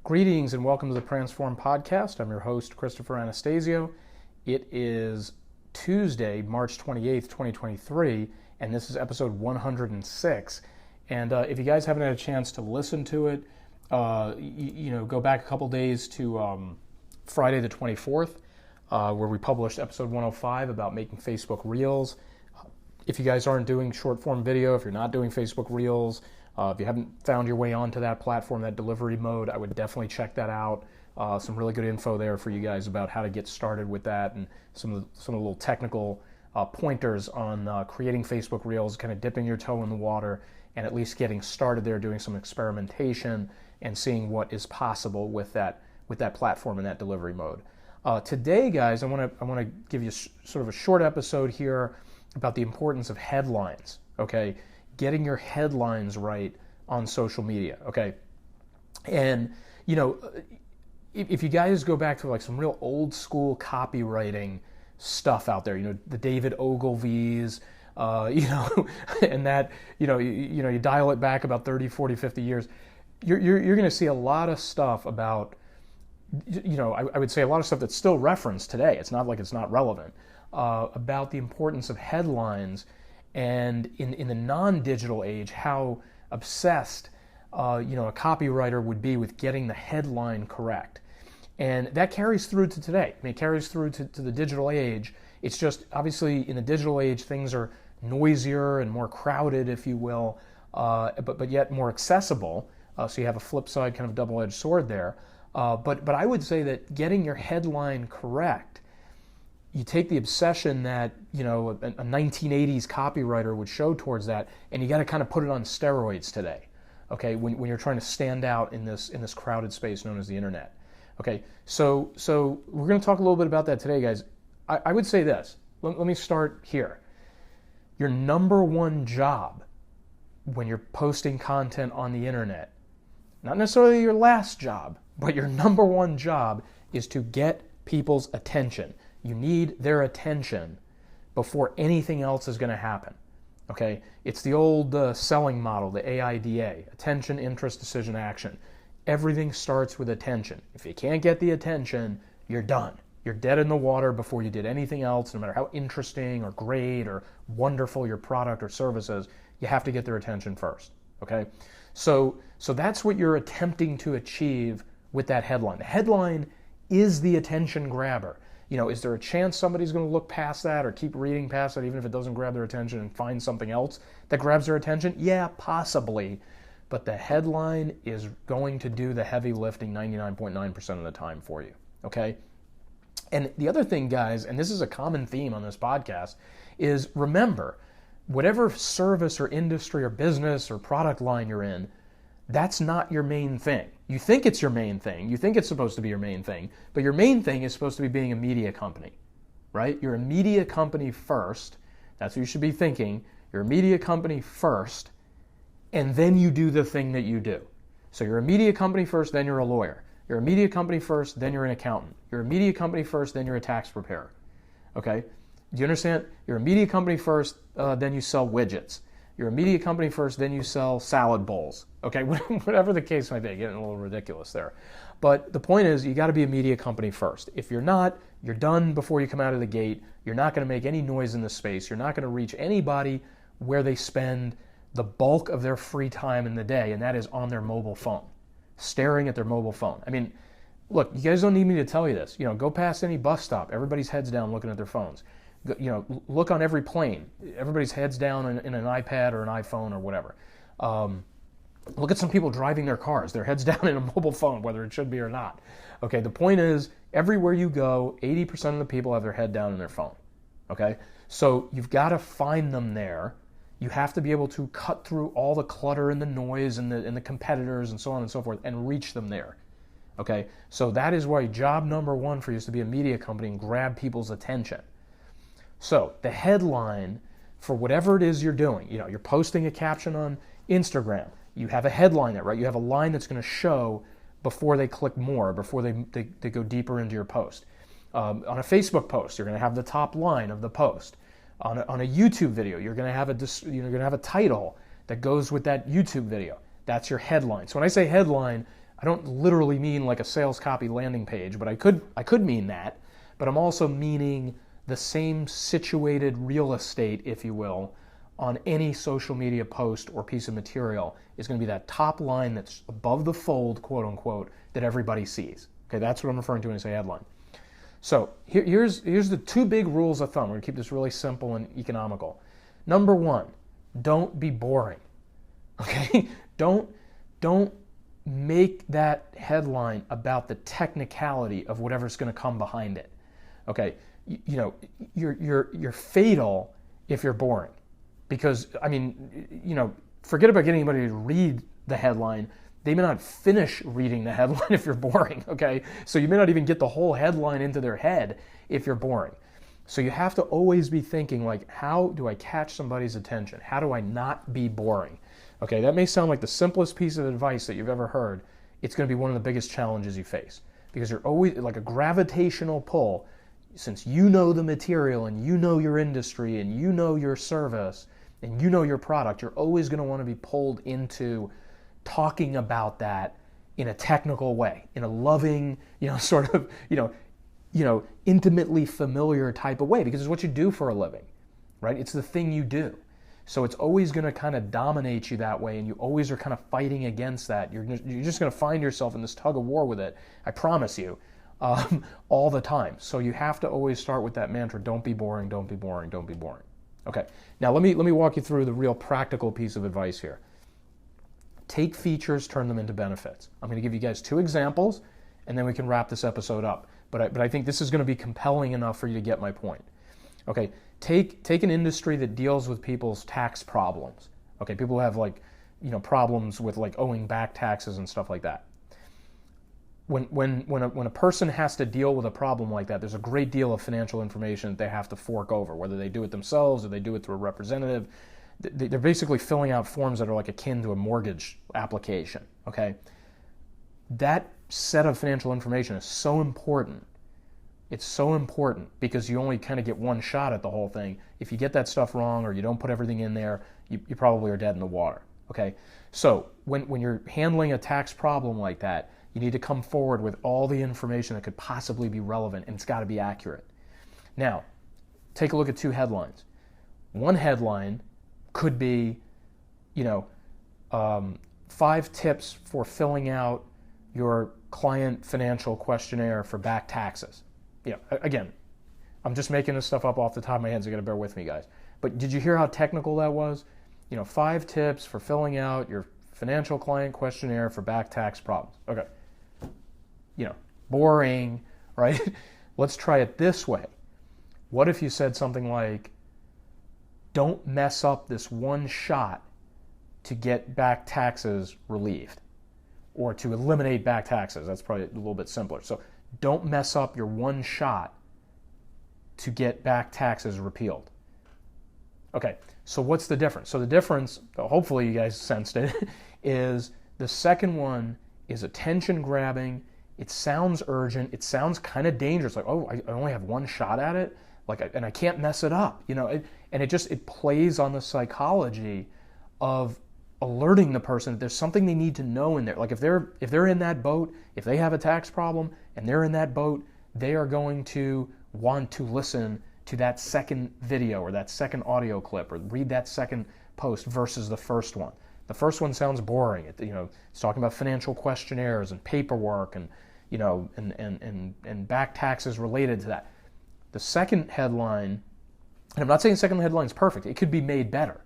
Greetings and welcome to the Transform Podcast. I'm your host, Christopher Anastasio. It is Tuesday, March 28th, 2023, and this is episode 106. And if you guys haven't had a chance to listen to it, go back a couple days to Friday the 24th, where we published episode 105 about making Facebook Reels. If you guys aren't doing short form video, if you're not doing Facebook Reels, if you haven't found your way onto that platform, that delivery mode, I would definitely check that out. Some really good info there for you guys about how to get started with that, and some of the little technical pointers on creating Facebook Reels, kind of dipping your toe in the water, and at least getting started there, doing some experimentation and seeing what is possible with that platform and that delivery mode. Today, guys, I want to give you sort of a short episode here about the importance of headlines. Okay. Getting your headlines right on social media, okay? And, if you guys go back to like some real old school copywriting stuff out there, the David Ogilvy's, and that, you dial it back about 30, 40, 50 years, you're going to see a lot of stuff about, I would say a lot of stuff that's still referenced today. It's not like it's not relevant, about the importance of headlines. And in the non-digital age, how obsessed, a copywriter would be with getting the headline correct. And that carries through to today. I mean, it carries through to the digital age. It's just, obviously, in the digital age, things are noisier and more crowded, if you will, but yet more accessible. So you have a flip side, kind of double-edged sword there. But I would say that getting your headline correct, you take the obsession that, a 1980s copywriter would show towards that, and you got to kind of put it on steroids today, okay, when you're trying to stand out in this crowded space known as the internet. Okay, so we're going to talk a little bit about that today, guys. I would say this. Let me start here. Your number one job when you're posting content on the internet, not necessarily your last job, but your number one job is to get people's attention. You need their attention before anything else is going to happen, okay? It's the old selling model, the AIDA, attention, interest, decision, action. Everything starts with attention. If you can't get the attention, you're done. You're dead in the water before you did anything else, no matter how interesting or great or wonderful your product or service is. You have to get their attention first, okay? So that's what you're attempting to achieve with that headline. The headline is the attention grabber. Is there a chance somebody's going to look past that or keep reading past that even if it doesn't grab their attention and find something else that grabs their attention? Yeah, possibly. But the headline is going to do the heavy lifting 99.9% of the time for you, okay? And the other thing, guys, and this is a common theme on this podcast, is remember, whatever service or industry or business or product line you're in, that's not your main thing. You think it's your main thing. You think it's supposed to be your main thing. But your main thing is supposed to be being a media company, right? You're a media company first. That's what you should be thinking. You're a media company first, and then you do the thing that you do. So you're a media company first, then you're a lawyer. You're a media company first, then you're an accountant. You're a media company first, then you're a tax preparer. Okay? Do you understand? You're a media company first, then you sell widgets. You're a media company first, then you sell salad bowls. Okay, whatever the case might be, getting a little ridiculous there. But the point is, you got to be a media company first. If you're not, you're done before you come out of the gate. You're not going to make any noise in the space. You're not going to reach anybody where they spend the bulk of their free time in the day, and that is on their mobile phone, staring at their mobile phone. I mean, look, you guys don't need me to tell you this. Go past any bus stop. Everybody's heads down looking at their phones. Look on every plane. Everybody's heads down in an iPad or an iPhone or whatever. Look at some people driving their cars. Their heads down in a mobile phone, whether it should be or not. Okay, the point is, everywhere you go, 80% of the people have their head down in their phone. Okay, so you've got to find them there. You have to be able to cut through all the clutter and the noise and the competitors and so on and so forth and reach them there. Okay, so that is why job number one for you is to be a media company and grab people's attention. So the headline for whatever it is you're doing, you're posting a caption on Instagram. You have a headline there, right? You have a line that's going to show before they click more, before they go deeper into your post. On a Facebook post, you're going to have the top line of the post. On a YouTube video, you're going to have a title that goes with that YouTube video. That's your headline. So when I say headline, don't literally mean like a sales copy landing page, but I could mean that, but I'm also meaning the same situated real estate, if you will, on any social media post or piece of material is going to be that top line that's above the fold, quote unquote, that everybody sees. Okay, that's what I'm referring to when I say headline. So here's the two big rules of thumb. We're going to keep this really simple and economical. Number one, don't be boring. Okay? Don't make that headline about the technicality of whatever's going to come behind it. Okay? You're fatal if you're boring. Because, I mean, forget about getting anybody to read the headline. They may not finish reading the headline if you're boring, okay? So you may not even get the whole headline into their head if you're boring. So you have to always be thinking, like, how do I catch somebody's attention? How do I not be boring? Okay, that may sound like the simplest piece of advice that you've ever heard. It's going to be one of the biggest challenges you face. Because you're always, like a gravitational pull, since you know the material and you know your industry and you know your service and you know your product, you're always going to want to be pulled into talking about that in a technical way, in a loving, sort of, intimately familiar type of way, because it's what you do for a living, right? It's the thing you do. So it's always going to kind of dominate you that way, and you always are kind of fighting against that. You're just going to find yourself in this tug of war with it, I promise you, all the time. So you have to always start with that mantra, don't be boring, don't be boring, don't be boring. Okay, now let me walk you through the real practical piece of advice here. Take features, turn them into benefits. I'm going to give you guys 2 examples, and then we can wrap this episode up. But I think this is going to be compelling enough for you to get my point. Okay, take an industry that deals with people's tax problems. Okay, people have problems with owing back taxes and stuff like that. When a person has to deal with a problem like that, there's a great deal of financial information that they have to fork over, whether they do it themselves or they do it through a representative. They're basically filling out forms that are like akin to a mortgage application, okay? That set of financial information is so important. It's so important because you only kind of get one shot at the whole thing. If you get that stuff wrong or you don't put everything in there, you probably are dead in the water, okay? So when you're handling a tax problem like that, you need to come forward with all the information that could possibly be relevant, and it's got to be accurate. Now, take a look at 2 headlines. One headline could be, 5 tips for filling out your client financial questionnaire for back taxes. Again, I'm just making this stuff up off the top of my head, so you got to bear with me, guys. But did you hear how technical that was? 5 tips for filling out your financial client questionnaire for back tax problems. Okay. Boring, right? Let's try it this way. What if you said something like, don't mess up this one shot to get back taxes relieved, or to eliminate back taxes? That's probably a little bit simpler. So don't mess up your one shot to get back taxes repealed. Okay, so what's the difference? So the difference, hopefully you guys sensed it, is the second one is attention grabbing. It sounds urgent. It sounds kind of dangerous. Like, oh, I only have one shot at it, and I can't mess it up. And it plays on the psychology of alerting the person that there's something they need to know in there. Like if they're in that boat, if they have a tax problem and they're in that boat, they are going to want to listen to that second video or that second audio clip or read that second post versus the first one. The first one sounds boring. It's talking about financial questionnaires and paperwork and back taxes related to that. The second headline, and I'm not saying the second headline is perfect. It could be made better.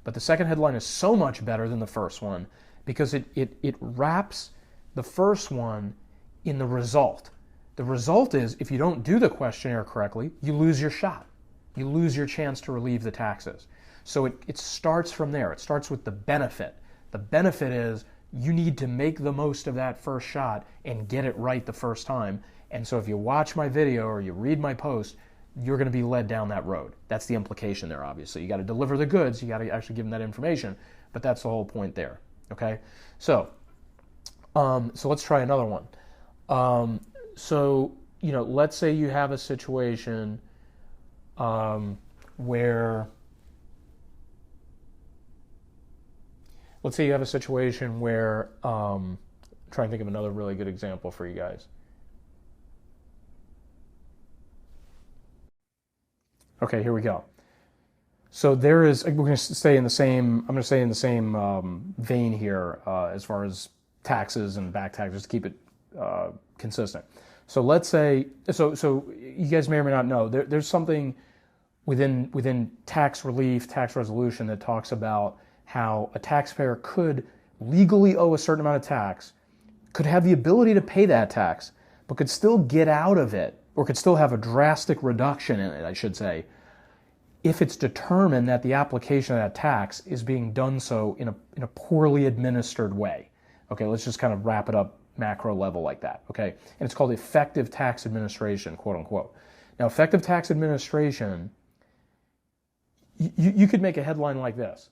But the second headline is so much better than the first one because it wraps the first one in the result. The result is if you don't do the questionnaire correctly, you lose your shot. You lose your chance to relieve the taxes. So it starts from there. It starts with the benefit. The benefit is you need to make the most of that first shot and get it right the first time. And so if you watch my video or you read my post, you're going to be led down that road. That's the implication there, obviously. You got to deliver the goods. You got to actually give them that information. But that's the whole point there. Okay? So let's try another one. Let's say you have a situation where try and think of another really good example for you guys. Okay, here we go. So there is, we're going to stay in the same, I'm going to stay in the same vein here as far as taxes and back taxes to keep it consistent. So let's say, so you guys may or may not know, there's something within tax relief, tax resolution that talks about how a taxpayer could legally owe a certain amount of tax, could have the ability to pay that tax, but could still get out of it, or could still have a drastic reduction in it, I should say, if it's determined that the application of that tax is being done so in a poorly administered way. Okay, let's just kind of wrap it up macro level like that, okay? And it's called effective tax administration, quote unquote. Now, effective tax administration, you could make a headline like this.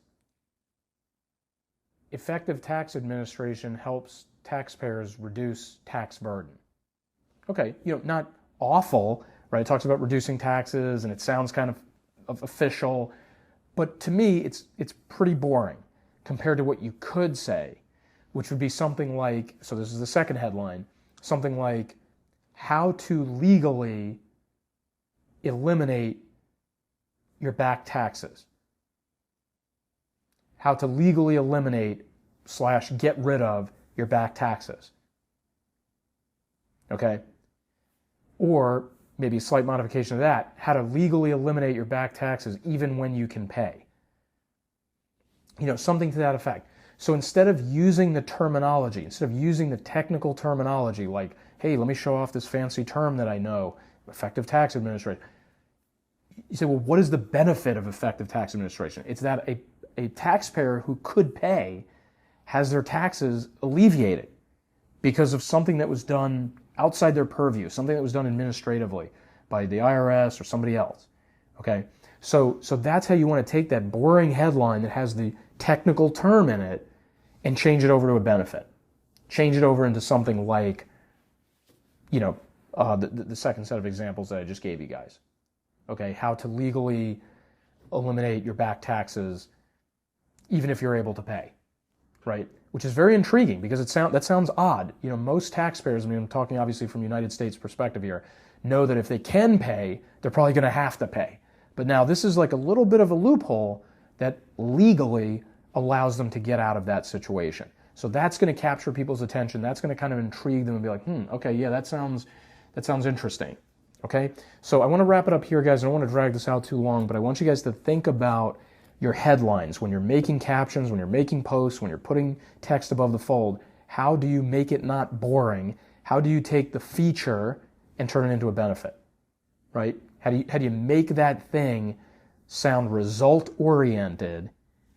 Effective tax administration helps taxpayers reduce tax burden. Okay, not awful, right? It talks about reducing taxes and it sounds kind of official, but to me, it's pretty boring compared to what you could say, which would be something like, so this is the second headline, something like how to legally eliminate your back taxes. How to legally eliminate / get rid of your back taxes. Okay? Or maybe a slight modification of that, how to legally eliminate your back taxes even when you can pay. Something to that effect. So instead of using the terminology, instead of using the technical terminology like, hey, let me show off this fancy term that I know, effective tax administration, you say, well, what is the benefit of effective tax administration? It's that a taxpayer who could pay has their taxes alleviated because of something that was done outside their purview, something that was done administratively by the IRS or somebody else. Okay, so that's how you want to take that boring headline that has the technical term in it and change it over to a benefit. Change it over into something like, the second set of examples that I just gave you guys. Okay, how to legally eliminate your back taxes even if you're able to pay, right? Which is very intriguing because that sounds odd. Most taxpayers, I'm talking obviously from the United States perspective here, know that if they can pay, they're probably going to have to pay. But now this is like a little bit of a loophole that legally allows them to get out of that situation. So that's going to capture people's attention. That's going to kind of intrigue them and be like, okay, yeah, that sounds interesting. Okay, so I want to wrap it up here, guys. I don't want to drag this out too long, but I want you guys to think about your headlines when you're making captions, when you're making posts, when you're putting text above the fold. How do you make it not boring? How do you take the feature and turn it into a benefit, right? How do you make that thing sound result-oriented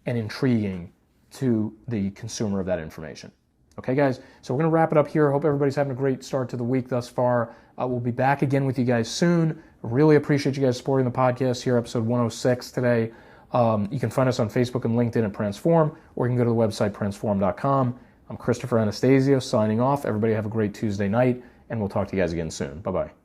and intriguing to the consumer of that information? Okay, guys, so we're going to wrap it up here. I hope everybody's having a great start to the week thus far. We'll be back again with you guys soon. Really appreciate you guys supporting the podcast here, episode 106 today. You can find us on Facebook and LinkedIn at Transform, or you can go to the website, transform.com. I'm Christopher Anastasio signing off. Everybody have a great Tuesday night, and we'll talk to you guys again soon. Bye-bye.